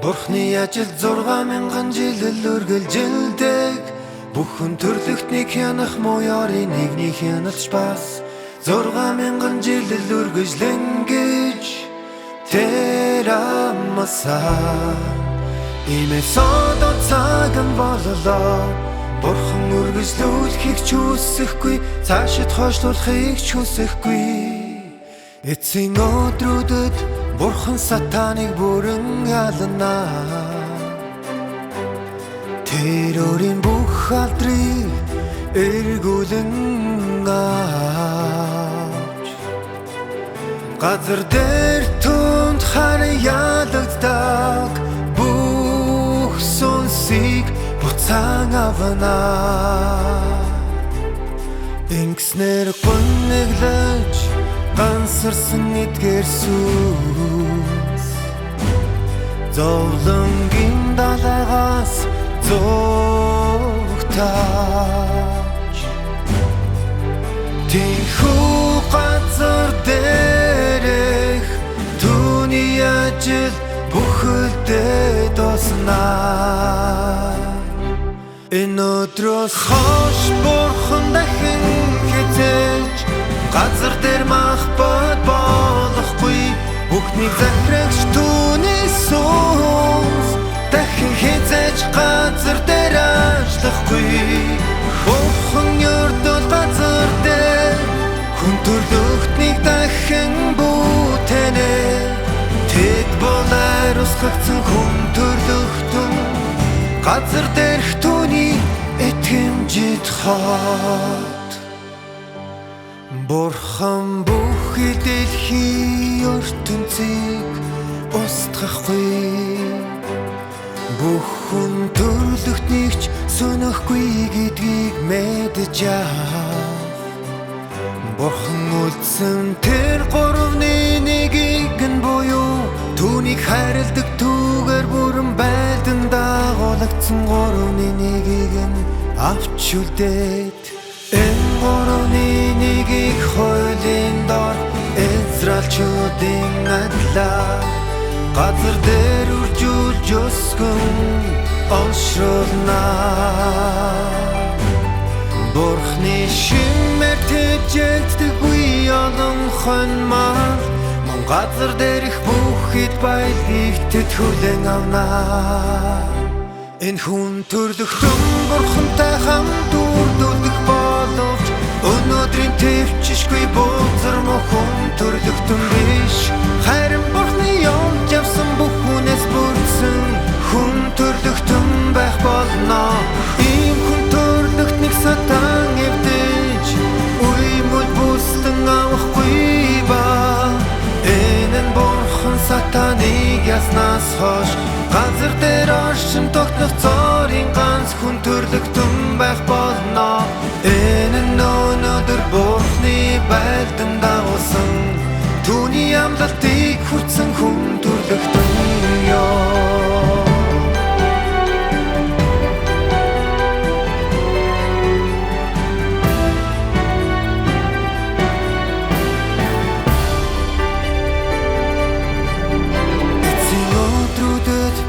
Бурхны ажил 6,000 жил үргэлжилдэг. Бүхэн төрлөختний хянах моёрын нэгний хяналтч бас 6,000 жил үргэлжлэн гэж тэр амсаа имэсод цаг нь боллоо. Бурхан үргэлжлүүлэхийг ч хүсэхгүй, цаашид хойшлуулахыг ч хүсэхгүй. Эцсийн өдрүүдэд Бурхан сатаныг бүрэн ялнаа. Тэр өөрийн бүх алдрыг эргүүлэн авч газар дээр түнд хараялагддаг бүх сүнсийг буцаан авнаа. Ингэснээр гүнэглэж гансарсан эдгээр сүнс зовлонгийн далайгаас зогтаач тийхүү газар дээрх түүний ажил бүхэлдээ дуснаа. Энэ өдрөөс хойш Бурхан дахин хизээж газар дээр махбат болохгүй. Бүхнийг захирагч түүний сүнс дахин хизээж газар дээр ажиллахгүй. Бурхан өрдөл газар дээр хүн төрлөختнийг дахин бүтээнэ. Тэд болоор усгагдсан хүн төрлөختөн газар дээрх түүний итгэмжид хот. Бурхан бүх дэлхийн ертөнцийг устгахгүй. Бүхэн төрлөختнийг ч сүнэхгүй гэдгийг мэдэж ав. Бурхан үлдсэн тэр 3-1-ийг нь буюу түүнийг хайрладаг түүгээр бүрэн байлдан дагуулгдсан 3-1-ийг нь авч үлдээд энэ 3-1-ийг хуулийн дор Израильчуудын адилаар газар дээр үржүүлж өсгөн оншруулнаа. Бурхны шимээр тэжээлдэггүй олон хонмар мөн газар дээрх бүхэд баялгийг тэд хүлээн авнаа. Энэ хүн төрлөختөн Бурхантай хамт үрдүүлэх боловч өнөөдрийн төвчшгүй бузар мөн төрлөختөн биш. Харин Бурхны явж явсан бүх хүнээс бүрдсэн хүн төрлөختөн байх болно. Ийм хүн төрлөختнийг сатан эвдэж үемэл бүслэн авахгүй ба. Энэ нь Бурхан сатаныг яснаас хойш газар дээр оршин тогтнох цорын ганц хүн төрлөختөн байх болно. Энэ нь өнөөдөр Бурхны байлдан дагуулсан түүний амлалтыг хүртсэн хүн төрлөختөн ёо.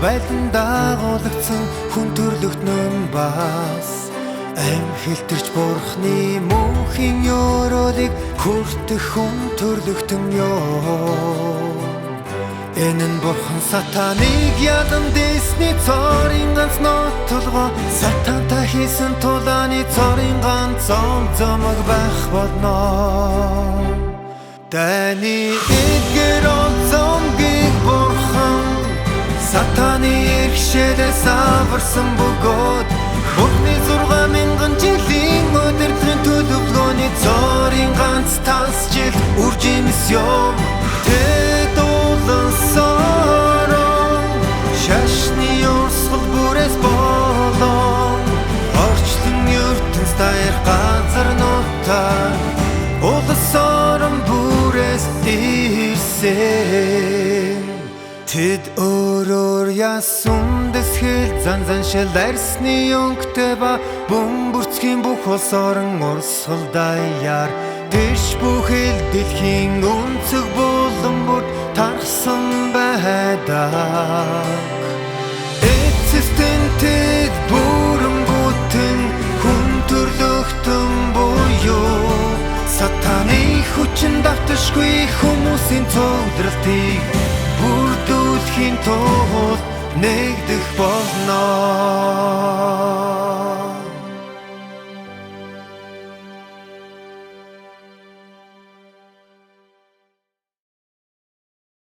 Байлдан дагуулгдсан хүн төрлөختнөн бас ам хэлтэрч Бурхны мөнхийн ёроолыг хүртэх хүн төрлөختөн ёо. Энэ нь Бурхан сатаныг ядан дэсний цорын ганц нотлого. Сатантай хийсэн тулааны цорын ганц зомог байх болно. Таны эдгээр зомгийг Бурхан сатаны эрхшээлээс аварсан бөгөөд Бурхны 6,000 жилийн өдөртгийн төлөвлөгөөний цорын ганц тас жил үржимс ёв. Тэд улан сорон шашны урсгал бүрээс болон орчлон ертөнц даяар газар нутаа улас орон бүрээс ирсэн. Тэд өөрөөр ясун дэсхэл зан шил арсны өнгөтэй ба бөмбөрцгийн бүх улс орон урсгал даяар дэш бүхэл дэлхийн өнцөг булан бүр тархсан байдаг. цогдралтыг бүрдүүлэхийн тулд нэгдэх болно.